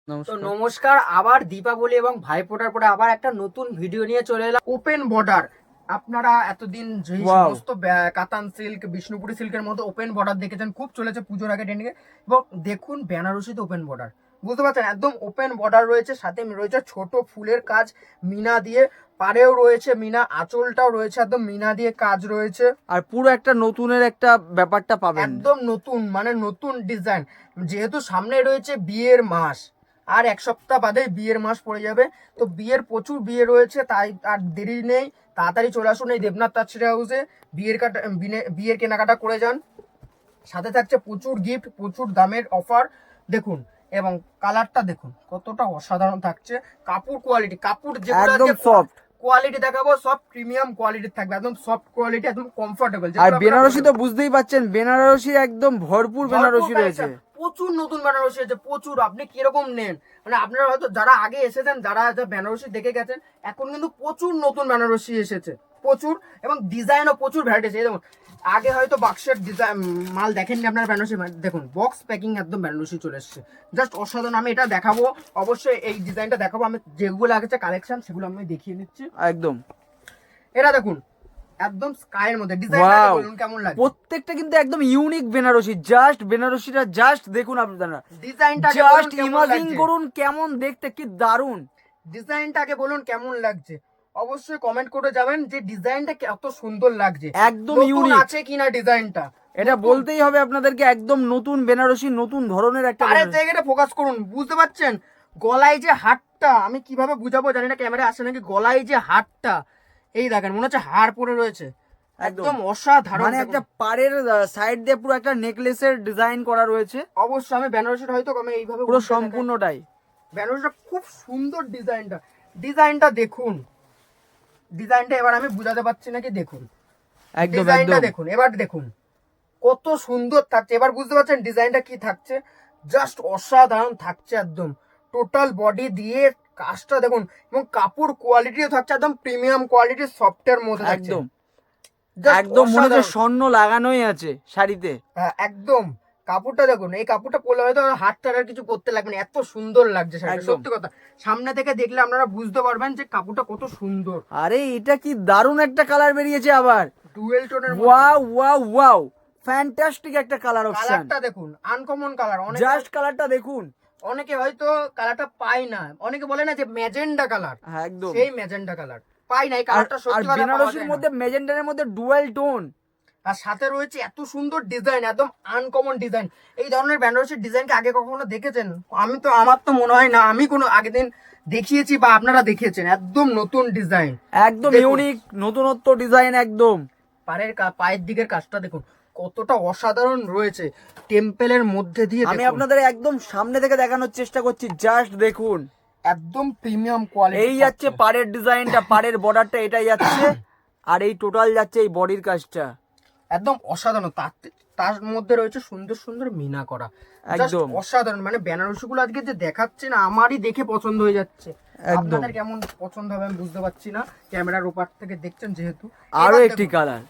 তো নমস্কার, আবার দীপাবলি এবং ভাইফোঁটার পরে আবার একটা নতুন ভিডিও নিয়ে চলে এলাম। ওপেন বর্ডার, আপনারা এতদিন যে সমস্ত কাতান সিল্ক, বিষ্ণুপুরি সিল্কের মতো ওপেন বর্ডার দেখেছেন, খুব চলেছে পুজোর আগে ট্রেন্ডিং এ। এবং দেখুন বেনারসিতে ওপেন বর্ডার, বুঝতে পারছেন একদম ওপেন বর্ডার রয়েছে, সাথে রয়েছে ছোট ফুলের কাজ মিনা দিয়ে, পাড়েও রয়েছে মিনা, আঁচলটাও রয়েছে একদম মিনা দিয়ে কাজ রয়েছে। আর পুরো একটা নতুনের একটা ব্যাপারটা পাবেন, একদম নতুন, মানে নতুন ডিজাইন। যেহেতু সামনে রয়েছে বিয়ের মাস, আর এক সপ্তাহ বাদে বিয়ের মাস পড়ে যাবে, তো বিয়ের প্রচুর বিয়ে রয়েছে, তাই আর দেরি নেই, তাড়াতাড়ি চলে আসুন এই দেবনাথ তাঁতশিল্প হাউসে, বিয়ের কেনাকাটা করে যান। সাথে থাকছে প্রচুর গিফট, প্রচুর দামের অফার দেখুন। এবং কালারটা দেখুন কতটা অসাধারণ থাকছে। কাপড় কোয়ালিটি, কাপড় যেগুলো একদম সফট কোয়ালিটি দেখাবো, সব প্রিমিয়াম কোয়ালিটির থাকবে, একদম সফট কোয়ালিটি, একদম কমফোর্টেবল। আর বেনারসি তো বুঝতেই পাচ্ছেন, বেনারসি একদম ভরপুর বেনারসি রয়েছে, প্রচুর নতুন বেনারসি আছে, প্রচুর। আপনি কিরকম নেন, মানে আপনারা হয়তো যারা আগে এসেছেন, যারা বেনারসি দেখে গেছেন, এখন কিন্তু প্রচুর নতুন বেনারসি এসেছে, প্রচুর। এবং ডিজাইনও প্রচুর ভ্যারাইটি আছে। যেমন আগে হয়তো বাক্সের ডিজাইন মাল দেখেননি আপনারা, বেনারসি দেখুন বক্স প্যাকিং একদম বেনারসি চলে এসছে, জাস্ট অসাধারণ। আমি এটা দেখাবো, অবশ্যই এই ডিজাইনটা দেখাবো। আমি যেগুলো আগেছে কালেকশন সেগুলো আমি দেখিয়ে নিচ্ছি। একদম এটা দেখুন একদম স্কাইয়ের মধ্যে ডিজাইনটা বলুন কেমন লাগে। প্রত্যেকটা কিন্তু একদম ইউনিক বেনারসি, জাস্ট বেনারসিটা জাস্ট দেখুন আপনারা, ডিজাইনটা জাস্ট ইমাজিন করুন কেমন দেখতে, কি দারুন। ডিজাইনটাকে বলুন কেমন লাগছে, অবশ্যই কমেন্ট করে যাবেন যে ডিজাইনটা কত সুন্দর লাগছে, একদম ইউনিক আছে কিনা ডিজাইনটা। এটা বলতেই হবে আপনাদেরকে, একদম নতুন বেনারসি, নতুন ধরনের একটা আরেক জায়গাটা ফোকাস করুন, বুঝতে পারছেন গলায় যে হারটা, আমি কিভাবে বুঝাবো জানি না, ক্যামেরা আসে নাকি, গলায় যে হারটা এই দেখেন, মনে হচ্ছে হার পরে রয়েছে, একদম অসাধারণ। মানে একটা পাড়ের সাইড দিয়ে পুরো একটা নেকলেসের ডিজাইন করা রয়েছে। অবশ্যই আমি বেনারসিটা হয়তো আমি এইভাবে পুরো সম্পূর্ণটাই বেনারসিটা খুব সুন্দর। ডিজাইনটা দেখুন, ডিজাইনটা এবার আমি বুঝাতে পারছি নাকি, দেখুন একদম ডিজাইনটা দেখুন, এবার দেখুন কত সুন্দর থাকছে। এবার বুঝতে পারছেন ডিজাইনটা কি থাকছে, জাস্ট অসাধারণ থাকছে একদম। টোটাল বডি দিয়ে কাজটা দেখুন, এবং কাপড় কোয়ালিটিও থাকছে একদম প্রিমিয়াম কোয়ালিটির, সফটের মধ্যে একদম একদম মনে হচ্ছে স্বর্ণ লাগানোই আছে শাড়িতে। হ্যাঁ একদম। কাপড়টা দেখুন, এই কাপড়টা পরলে হয়তো হাতটা আর কিছু করতে লাগবে না, এত সুন্দর লাগছে শাড়িটা, সত্যি কথা। সামনে থেকে দেখলে আপনারা বুঝতে পারবেন যে কাপড়টা কত সুন্দর। আরে এটা কি দারুণ একটা কালার বেরিয়েছে, আবার ডুয়েল টোনের, ওয়াও ওয়াও ওয়াও, ফ্যান্টাস্টিক একটা কালার অপশন। কালারটা দেখুন, আনকমন কালার, অনেক জাস্ট কালারটা দেখুন। অনেকে হয়তো কালারটা পায় না, অনেকে বলে না যে ম্যাজেন্ডা কালার, একদম সেই ম্যাজেন্ডা কালার পাই না, এই কালারটা সত্যি কথা বেনারসির মধ্যে ম্যাজেন্ডারের মধ্যে ডুয়াল টোন, আর সাথে রয়েছে এত সুন্দর ডিজাইন, একদম আনকমন ডিজাইন। এই ধরনের বেনারসির ডিজাইনকে আগে কখনো দেখেছেন? আমার তো মনে হয় না আমি কোনো আগের দিন দেখিয়েছি বা আপনারা দেখিয়েছেন। একদম নতুন ডিজাইন, একদম ইউনিক নতুনত্ব ডিজাইন একদম। পায়ের দিকের কাজটা দেখুন কতটা অসাধারণ রয়েছে, টেম্পেলের মধ্যে দিয়ে। আমি আপনাদের একদম সামনে থেকে দেখানোর চেষ্টা করছি, জাস্ট দেখুন একদম প্রিমিয়াম কোয়ালিটি। এই যাচ্ছে পাড়ের ডিজাইনটা, পাড়ের বর্ডারটা এটাই যাচ্ছে, আর এই টোটাল যাচ্ছে এই বডির কাজটা, একদম অসাধারণ। তার মধ্যে রয়েছে সুন্দর সুন্দর মিনা করা, একদম অসাধারণ। মানে বেনারসি গুলো আজকে যে দেখাচ্ছে না, আমারই দেখে পছন্দ হয়ে যাচ্ছে। আপনাদের কেমন পছন্দ হবে আমি বুঝতে পারছি না, ক্যামেরার ওপার থেকে দেখছেন যেহেতু। আরো একটি কালার,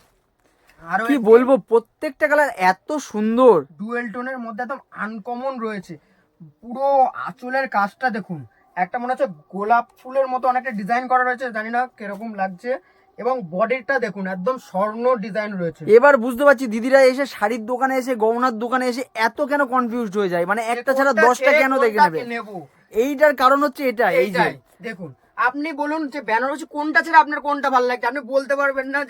কি বলবো, প্রত্যেকটা কালার এত সুন্দর, ডুয়েল টোনের মধ্যে একদম আনকমন রয়েছে। পুরো আঁচলের কাজটা দেখুন, একটা মনে হচ্ছে গোলাপ ফুলের মতো অনেকটা ডিজাইন করা রয়েছে, জানি না কিরকম লাগছে। এবং বডিটা দেখুন একদম স্বর্ণ ডিজাইন রয়েছে। এবার বুঝতে পারছি দিদিরা এসে শাড়ির দোকানে এসে, গহনার দোকানে এসে এত কেন কনফিউজড হয়ে যায়, মানে একটা ছাড়া 10টা কেন দেখে নেবে। এইটার কারণ হচ্ছে এটা, এই যে দেখুন, আপনি বলুন যে বেনারসি কোনটা ছেড়ে আপনার কোনটা ভালো লাগছে, আপনি বলতে পারবেন না।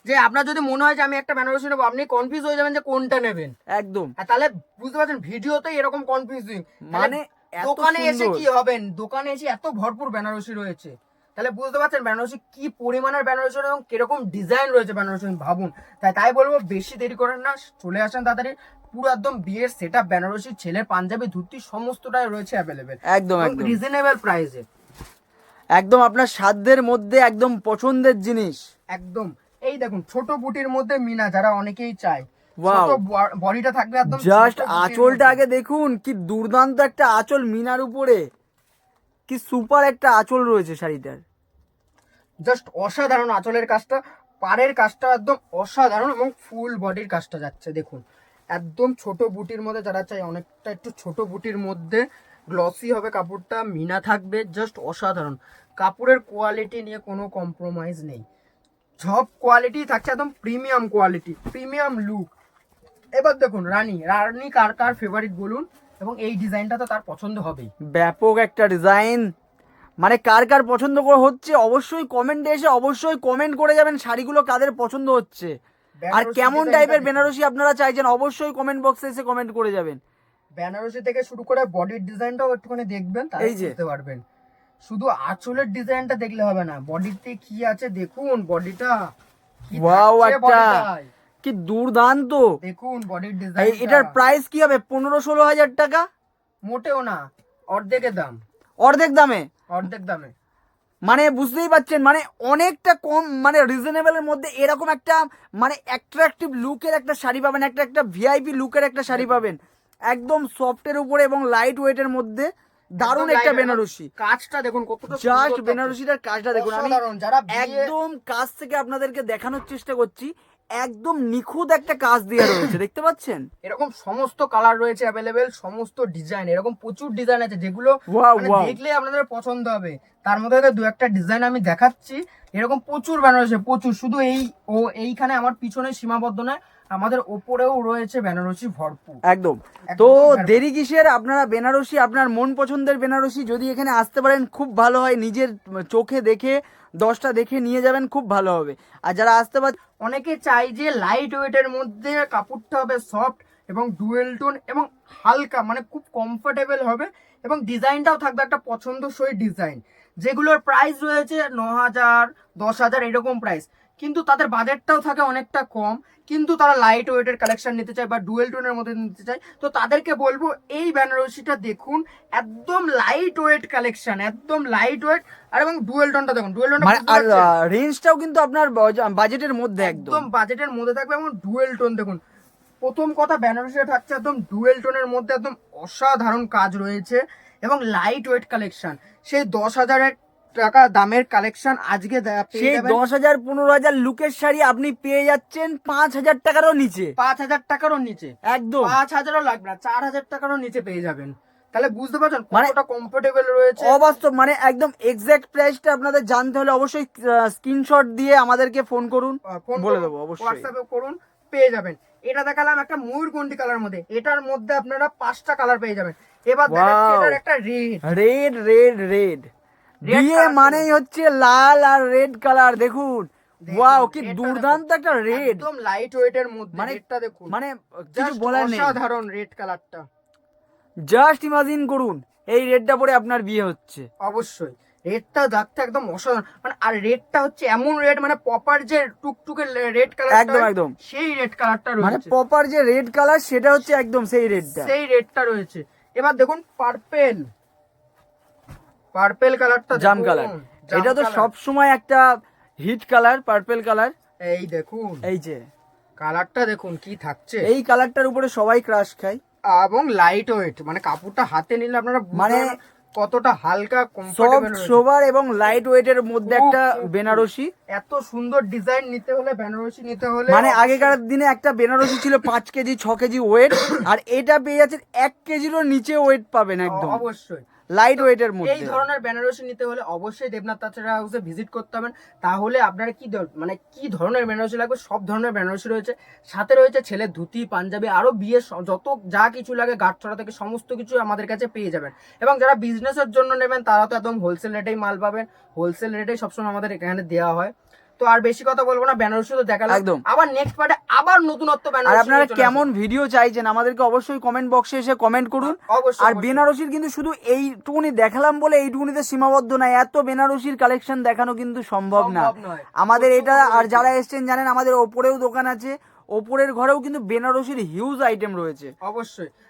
যে আপনার যদি মনে হয় যে আমি একটা বেনারসি নেবো, আপনি কনফিউজ হয়ে যাবেন যে কোনটা নেবেন। একদম, তাহলে বুঝতে পারছেন ভিডিওতে এরকম কনফিউজিং, মানে দোকানে এসে কি হবেন, দোকানে এসে এত ভরপুর বেনারসি রয়েছে, তাহলে বুঝতে পারছেন বেনারসি কি পরিমাণের বেনারসি এবং কিরকম ডিজাইন রয়েছে বেনারসি, ভাবুন। তাই বলবো বেশি দেরি করেন না, চলে আসেন তাড়াতাড়ি। পুরো একদম বিয়ের সেটআপ বেনারসি, ছেলের পাঞ্জাবি, ধুতি সমস্তটাই রয়েছে অ্যাভেলেবেল, একদম রিজনেবল প্রাইসে, একদম আপনার সাধ্যের মধ্যে, একদম পছন্দের জিনিস। একদম। এই দেখুন ছোট বুটির মধ্যে মিনা, যারা অনেকেই চায়, ওয়াও, বডিটা থাকবে একদম। জাস্ট আঁচলটা আগে দেখুন, কি দুর্দান্ত একটা আঁচল মিনার উপরে, কি সুপার একটা আঁচল রয়েছে শাড়িটার, জাস্ট অসাধারণ। আঁচলের কাজটা, পাড়ের কাজটা একদম অসাধারণ, এবং ফুল বডির কাজটা যাচ্ছে দেখুন একদম ছোট বুটির মধ্যে, যারা চাই অনেকটা একটু ছোট বুটির মধ্যে গ্লসি হবে কাপড়টা, মিনা থাকবে, জাস্ট অসাধারণ। কাপড়ের কোয়ালিটি নিয়ে কোনো কম্প্রোমাইজ নেই, সব কোয়ালিটি থাকছে একদম প্রিমিয়াম কোয়ালিটি, প্রিমিয়াম লুক। এবার দেখুন রানী, রানী কার কার ফেভারিট বলুন, এবং এই ডিজাইনটা তো তার পছন্দ হবেই। ব্যাপক একটা ডিজাইন, মানে কার কার পছন্দ হচ্ছে অবশ্যই কমেন্টে এসে অবশ্যই কমেন্ট করে যাবেন শাড়িগুলো কাদের পছন্দ হচ্ছে, আর বেনারসি কেমন ডিজাইনটা টাইপের দেখুন। বেনারসি আপনারা চাইছেন অবশ্যই কমেন্ট বক্সে এসে কমেন্ট করে যাবেন। বেনারসি থেকে শুরু করে বডির ডিজাইনটাও একটুখানি দেখবেন, তাই এই যে। বুঝতে পারবেন। শুধু আঁচলের ডিজাইনটা দেখলে হবে না, বডিতে কি আছে দেখুন, বডিটা কি ওয়াও, থাকছে একটা বডিটায়। কি দুর্দান্ত। দেখুন বডির ডিজাইন, এটার প্রাইস কি হবে? 15-16 হাজার টাকা? মোটেও না, অর্ধেকের দাম, অর্ধেক দামে। অর্ধেক দামে। মানে বুঝতেই পাচ্ছেন, মানে অনেকটা কম, মানে রিজনেবলের মধ্যে এরকম একটা মানে অ্যাট্রাকটিভ লুকের একটা শাড়ি পাবেন, একটা ভিআইপি লুকের একটা শাড়ি পাবেন, একদম সফটের উপরে এবং লাইট ওয়েটের মধ্যে, দারুণ একদম একটা light, বেনারসি। কাজটা দেখুন কতটা জাস্ট সুন্দর থাকছে। বেনারসিটার কাজটা দেখুন, আমি অসাধারণ। যারা একদম কাছ থেকে আপনাদেরকে দেখানোর চেষ্টা করছি, একদম নিখুঁত একটা কাজ দিয়ে রয়েছে, দেখতে পাচ্ছেন? এরকম সমস্ত কালার রয়েছে অ্যাভেলেবেল, সমস্ত ডিজাইন, এরকম প্রচুর ডিজাইন আছে যেগুলো Wow, মানে wow. দেখলে আপনাদের পছন্দ হবে। তার মধ্যে থেকে দু একটা ডিজাইন আমি দেখাচ্ছি, এরকম প্রচুর বেনারসি, প্রচুর। শুধু এইখানে আমার পিছনে সীমাবদ্ধ নয়, আমাদের ওপরেও রয়েছে বেনারসি ভরপুর। একদম। একদম তো perfect। দেরি কিসের, আপনারা বেনারসি, আপনার মন পছন্দের বেনারসি যদি এখানে আসতে পারেন খুব ভালো হয়, নিজের চোখে দেখে 10টা দেখে নিয়ে যাবেন, খুব ভালো হবে। আর যারা আসতে পার, অনেকে চাই যে লাইট ওয়েটের মধ্যে কাপড়টা হবে সফট এবং ডুয়েল টোন এবং হালকা, মানে খুব কমফোর্টেবল হবে, এবং ডিজাইনটাও থাকবে একটা পছন্দসই ডিজাইন, যেগুলোর প্রাইস রয়েছে 9,000 10,000 এরকম প্রাইস, কিন্তু তাদের বাজেটটাও থাকে অনেকটা কম, কিন্তু তারা লাইট ওয়েটের কালেকশন নিতে চায় বা ডুয়েল টোনের মধ্যে নিতে চায়। তো তাদেরকে বলবো এই বেনারসিটা দেখুন, একদম লাইট ওয়েট কালেকশন, একদম লাইট ওয়েট, আর এবং ডুয়েল টোনটা দেখুন, ডুয়েল মানে টোনটা আর রেঞ্জটাও কিন্তু আপনার বাজেটের মধ্যে একদম। একদম বাজেটের মধ্যে থাকবে, এবং ডুয়েল টোন দেখুন। প্রথম কথা বেনারসিটা থাকছে একদম ডুয়েল টোনের মধ্যে, একদম অসাধারণ কাজ রয়েছে এবং লাইট ওয়েট কালেকশন। সেই 10,000 টাকা দামের কালেকশন আজকে পেয়ে সেই যাবেন 10,000 15,000 লুকের শাড়ি আপনি পেয়ে যাচ্ছেন 5,000 টাকারও নিচে, 5,000 টাকারও নিচে, একদম। 5,000ও লাগবে না, 4,000 টাকারও নিচে পেয়ে যাবেন। তাহলে বুঝতে পারছেন মানে কতটা কমফোর্টেবল রয়েছে। অবাস্তব, মানে একদম এক্সাক্ট প্রাইসটা আপনাদের জানতে হলে অবশ্যই স্ক্রিনশট দিয়ে আমাদেরকে ফোন করুন, ফোন বলে দেবো অবশ্যই। হোয়াটসঅ্যাপে করুন, পেয়ে যাবেন। এটা দেখালাম একটা ময়ূরকণ্ঠী কালার মধ্যে, এটার মধ্যে আপনারা 5টা কালার পেয়ে যাবেন। এবার দেখাচ্ছি Wow. এটার একটা রেড, রেড রেড রেড, বিয়ে colour মানেই হচ্ছে লাল আর রেড কালার, দেখুন। দেখুন, ওয়াও, কি রেডটা দুর্দান্ত একটা রেড, একদম লাইট ওয়েটের মধ্যে, মানে রেডটা দেখুন, মানে কিছু জাস্ট বলার নেই। অসাধারণ রেড কালারটা। জাস্ট ইমাজিন করুন এই রেডটা পরে আপনার বিয়ে হচ্ছে। অবশ্যই রেডটা দেখতে একদম অসাধারণ, মানে আর রেডটা হচ্ছে এমন রেড, মানে প্রপার যে টুকটুকে রেড কালার, একদম একদম, সেই রেড কালারটা মানে রয়েছে, প্রপার যে রেড কালার সেটা হচ্ছে একদম সেই রেডটা। সেই রেডটা রয়েছে। এবার দেখুন পার্পেল, পার্পেল কালারটা জাম কালার, এটা তো সব সময় একটা হিট কালার, পার্পল কালার। এই দেখুন, এই যে কালারটা দেখুন কি থাকছে, এই কালারটার উপরে সবাই ক্রাশ খায়, এবং লাইট ওয়েট, মানে কাপড়টা হাতে নিলে আপনারা বুঝতে মানে পারবেন কতটা হালকা সফট কমফোর্টেবল। সোবার এবং লাইট ওয়েটের মধ্যে খুব, একটা খুব, বেনারসি। এত সুন্দর ডিজাইন নিতে হলে, বেনারসি নিতে হলে, মানে আগেকার দিনে একটা বেনারসি ছিল 5 কেজি 6 কেজি ওয়েট, আর এটা পেয়ে যাচ্ছেন 1 কেজিরও নিচে ওয়েট পাবেন, একদম অবশ্যই লাইট ওয়েটের এই মধ্যে। ধরনের বেনারসি নিতে হলে অবশ্যই দেবনাথ তাছাড়া হাউসে ভিজিট করতে হবে। তাহলে আপনারা মানে কি ধরনের বেনারসি লাগবে, সব ধরনের বেনারসি রয়েছে, সাথে রয়েছে ছেলের ধুতি পাঞ্জাবি, আরো বিয়ের যত যা কিছু লাগে গাঁটছড়া থেকে সমস্ত কিছু আমাদের কাছে পেয়ে যাবেন। এবং যারা বিজনেসের জন্য নেবেন তারা তো একদম হোলসেল রেটেই মাল পাবেন, হোলসেল রেটেই সবসময় আমাদের এখানে দেওয়া হয়। তো আর বেশি কথা বলবো না, বেনারসি তো দেখালাম, একদম। আবার নেক্সট পার্টে আবার নতুনত্ব আর বেনারসি আপনারা নিয়ে চলে কেমন আসবো। ভিডিও চাইছেন আমাদেরকে অবশ্যই কমেন্ট বক্সে এসে কমেন্ট করুন। অবশ্যই, আর অবশ্যই। বেনারসির কিন্তু শুধু এইটুকুনি দেখালাম বলে এইটুকুনিতে সীমাবদ্ধ নয়, এত বেনারসির কালেকশন দেখানো কিন্তু সম্ভব না সম্ভব নয়। আমাদের এটা। প্রচুর আর রয়েছে। যারা এসছেন জানেন আমাদের ওপরেও দোকান আছে, ওপরের ঘরেও কিন্তু বেনারসির হিউজ আইটেম রয়েছে। অবশ্যই,